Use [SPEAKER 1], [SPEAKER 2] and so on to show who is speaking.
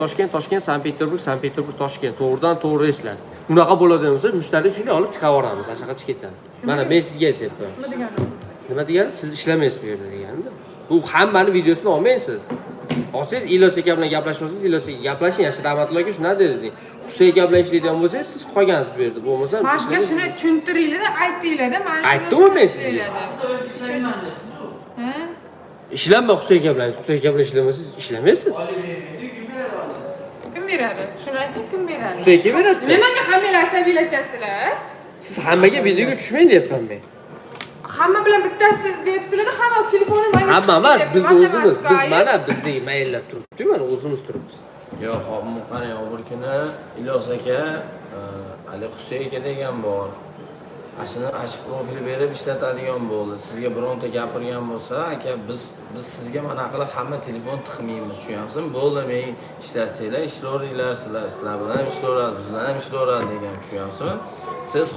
[SPEAKER 1] Toshkent, Sankt-Peterburg, Toshkent. To'g'ridan to'g'ri reyslar. Unaqa bo'ladigan bo'lsa, mushtari shunday olib chiqaveramiz, ashaqacha ketadi. Mana men sizga aytyapman.
[SPEAKER 2] Nima degani?
[SPEAKER 1] Nima degani? Siz ishlamaysiz bu yerda deganda. Bu hammani videosini olmaysiz. Olsangiz Ilos aka bilan gaplashyapsiz, Ilos aka gaplashing, Yashir Rahmatulloh aka shuna dedi. Husayn aka bilan ishlaydigan bo'lsangiz, siz qolgansiz bu yerda. Bo'lmasa
[SPEAKER 2] Boshqa shuni tushuntiringlar-da, aytinglar-da, mana shuni.
[SPEAKER 1] Aytdim men sizga.
[SPEAKER 2] Ha?
[SPEAKER 1] Ishlanma Husayn aka bilan ishlamasangiz ishlamaysiz.
[SPEAKER 2] Kim beradi? Shuni ayting, kim beradi?
[SPEAKER 1] Husayn aka beradi.
[SPEAKER 2] Nimaga hammalar asabiylashasizlar?
[SPEAKER 1] Siz hammaga videoga tushmang deyapman men.
[SPEAKER 2] Hamma bilan bittasiz deyapsizlar-da, hamma telefonni mana.
[SPEAKER 1] Hamma emas, biz o'zimiz, biz mana bizdek maillar turibdi, mana o'zimiz turibmiz.
[SPEAKER 3] Yo'q, hozir qarang, bir kuni Ilos aka, Ali Husayn aka degan bor. Ashuni profil berib ishlatadigan bo'ldi. Sizga bironta gapirgan bo'lsa, aka biz sizga mana qilib hamma telefon tiqmaymiz, tushunyapsizmi? Bo'ldi, men ishlatsanglar, ishlayveringlar, sizlar bilan ham ishlayveradi, biz bilan ham ishlayveradi degan, tushunyapsizmi? Siz